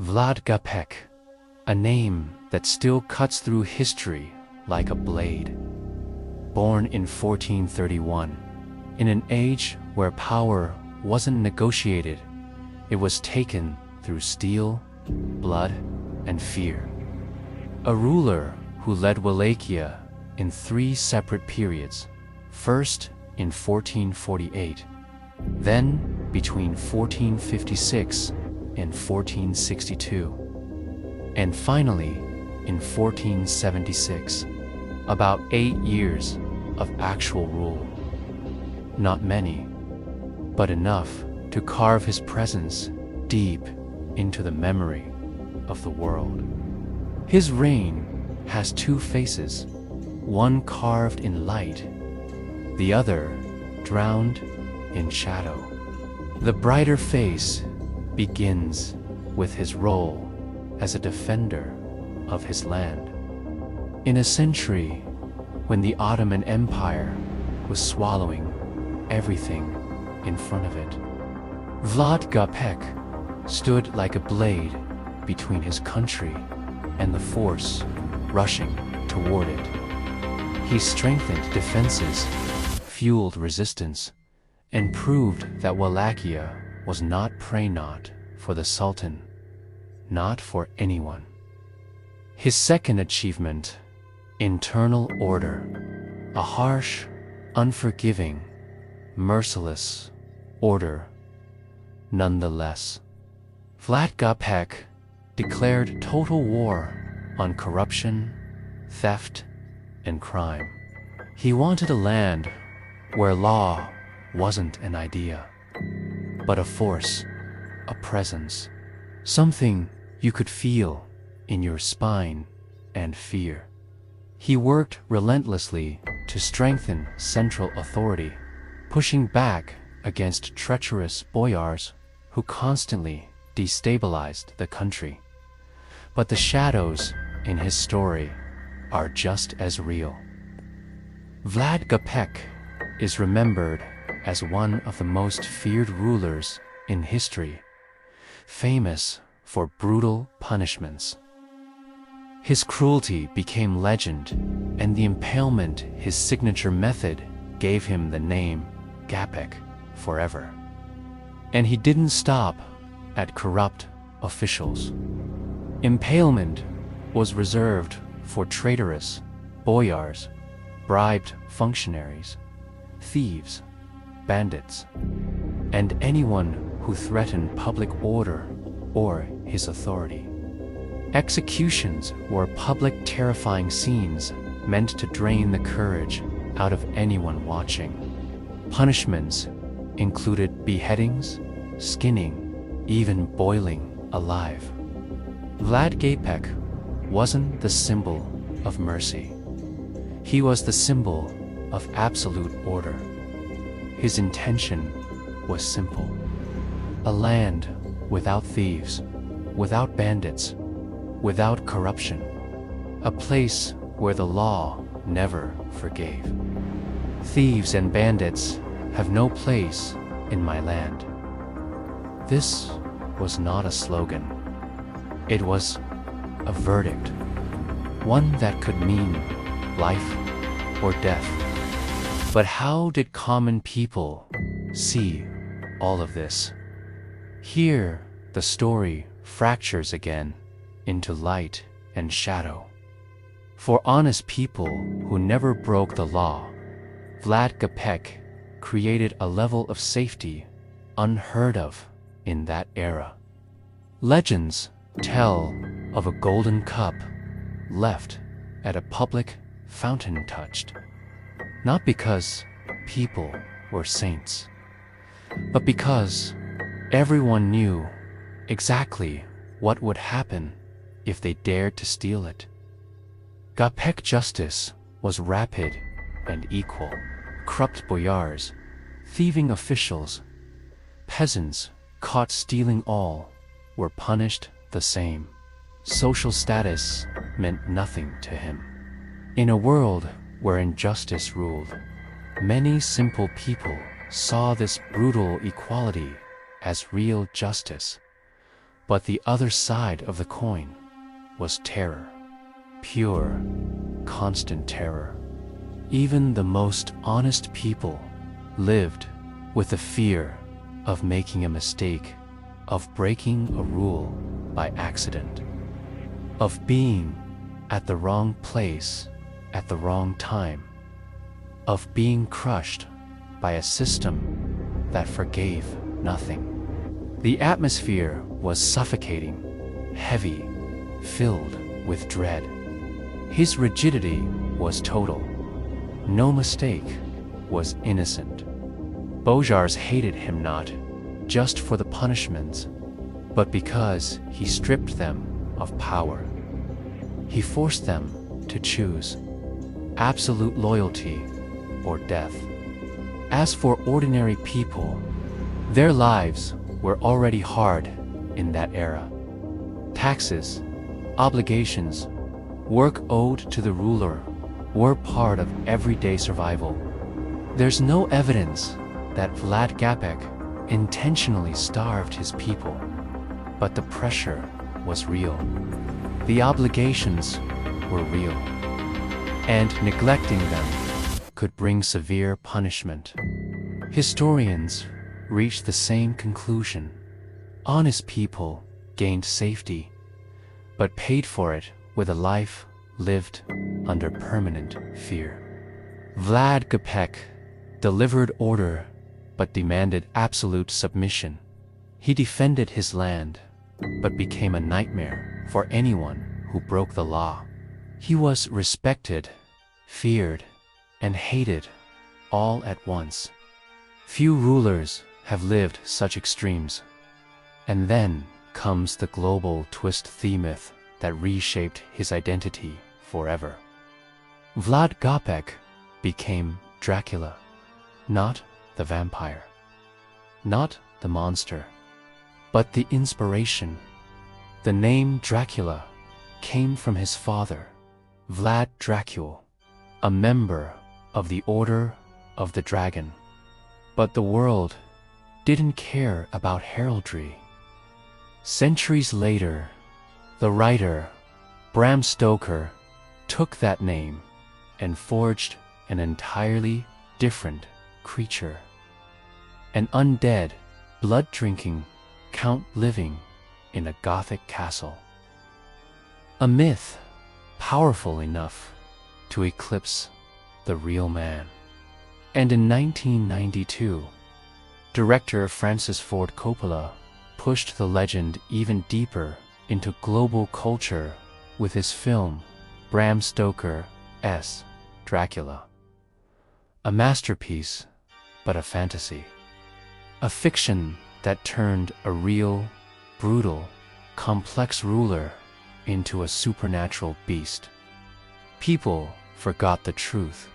Vlad Țepeș, a name that still cuts through history like a blade. Born in 1431, in an age where power wasn't negotiated, it was taken through steel, blood, and fear. A ruler who led Wallachia in 3 separate periods, first in 1448, then between 1456 and 1462, and finally in 1476, about 8 years of actual rule. Not many, but enough to carve his presence deep into the memory of the world. His reign has 2 faces, one carved in light, the other drowned in shadow. The brighter face begins with his role as a defender of his land. In a century when the Ottoman Empire was swallowing everything in front of it, Vlad Țepeș stood like a blade between his country and the force rushing toward it. He strengthened defenses, fueled resistance, and proved that Wallachia was not prey not for the Sultan, not for anyone. His second achievement, internal order, a harsh, unforgiving, merciless order. Nonetheless, Vlad Țepeș declared total war on corruption, theft, and crime. He wanted a land where law wasn't an idea, but a force, a presence, something you could feel in your spine and fear. He worked relentlessly to strengthen central authority, pushing back against treacherous boyars who constantly destabilized the country. But the shadows in his story are just as real. Vlad Țepeș is remembered as one of the most feared rulers in history, famous for brutal punishments. His cruelty became legend, and the impalement, his signature method, gave him the name Țepeș forever. And he didn't stop at corrupt officials. Impalement was reserved for traitorous boyars, bribed functionaries, thieves, bandits, and anyone who threatened public order or his authority. Executions were public, terrifying scenes meant to drain the courage out of anyone watching. Punishments included beheadings, skinning, even boiling alive. Vlad Țepeș wasn't the symbol of mercy. He was the symbol of absolute order. His intention was simple: a land without thieves, without bandits, without corruption, a place where the law never forgave. Thieves and bandits have no place in my land. This was not a slogan. It was a verdict, one that could mean life or death. But how did common people see all of this? Here, the story fractures again into light and shadow. For honest people who never broke the law, Vlad Țepeș created a level of safety unheard of in that era. Legends tell of a golden cup left at a public fountain touched, not because people were saints, but because everyone knew exactly what would happen if they dared to steal it. Țepeș justice was rapid and equal. Corrupt boyars, thieving officials, peasants caught stealing all were punished the same. Social status meant nothing to him. In a world where injustice ruled, many simple people saw this brutal equality as real justice. But the other side of the coin was terror. Pure, constant terror. Even the most honest people lived with the fear of making a mistake, of breaking a rule by accident, of being at the wrong place at the wrong time, of being crushed by a system that forgave nothing. The atmosphere was suffocating, heavy, filled with dread. His rigidity was total. No mistake was innocent. Boyars hated him not just for the punishments, but because he stripped them of power. He forced them to choose absolute loyalty or death. As for ordinary people, their lives were already hard in that era. Taxes, obligations, work owed to the ruler were part of everyday survival. There's no evidence that Vlad Țepeș intentionally starved his people, but the pressure was real. The obligations were real, and neglecting them could bring severe punishment. Historians reached the same conclusion. Honest people gained safety, but paid for it with a life lived under permanent fear. Vlad Țepeș delivered order but demanded absolute submission. He defended his land but became a nightmare for anyone who broke the law. He was respected, feared, and hated all at once. Few rulers have lived such extremes. And then comes the global twist myth that reshaped his identity forever. Vlad Țepeș became Dracula, not the vampire, not the monster, but the inspiration. The name Dracula came from his father, Vlad Dracul, a member of the Order of the Dragon. But the world didn't care about heraldry. Centuries later, the writer Bram Stoker took that name and forged an entirely different creature. An undead, blood-drinking count living in a Gothic castle. A myth powerful enough to eclipse the real man. And in 1992, director Francis Ford Coppola pushed the legend even deeper into global culture with his film Bram Stoker's Dracula. A masterpiece, but a fantasy. A fiction that turned a real, brutal, complex ruler into a supernatural beast. People forgot the truth.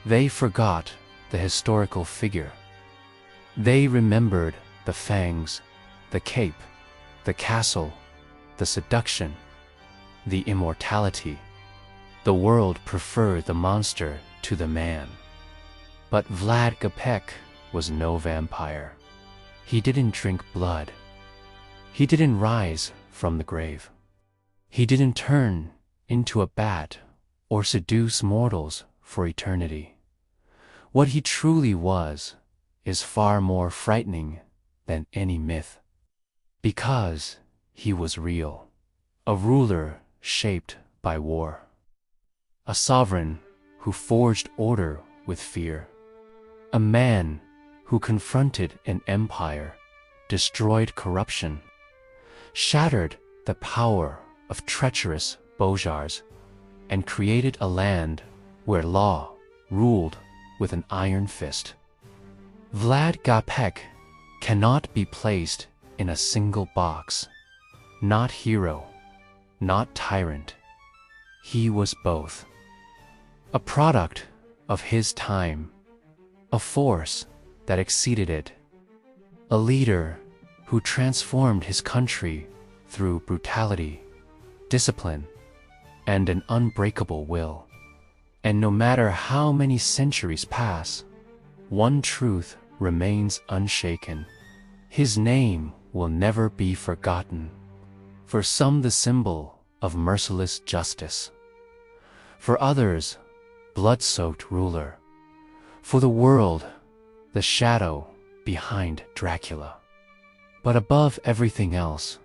They forgot the historical figure. They remembered the fangs, the cape, the castle, the seduction, the immortality. The world preferred the monster to the man. But Vlad Țepeș was no vampire. He didn't drink blood. He didn't rise from the grave. He didn't turn into a bat or seduce mortals for eternity. What he truly was is far more frightening than any myth. Because he was real. A ruler shaped by war. A sovereign who forged order with fear. A man who confronted an empire, destroyed corruption, shattered the power of treacherous boyars, and created a land where law ruled with an iron fist. Vlad Țepeș cannot be placed in a single box. Not hero, not tyrant. He was both. A product of his time, a force that exceeded it, a leader who transformed his country through brutality, discipline, and an unbreakable will. And no matter how many centuries pass, one truth remains unshaken. His name will never be forgotten. For some, the symbol of merciless justice. For others, blood-soaked ruler. For the world, the shadow behind Dracula. But above everything else,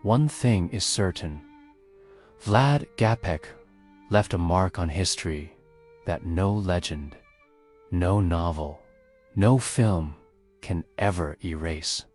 one thing is certain. Vlad Țepeș left a mark on history that no legend, no novel, no film can ever erase.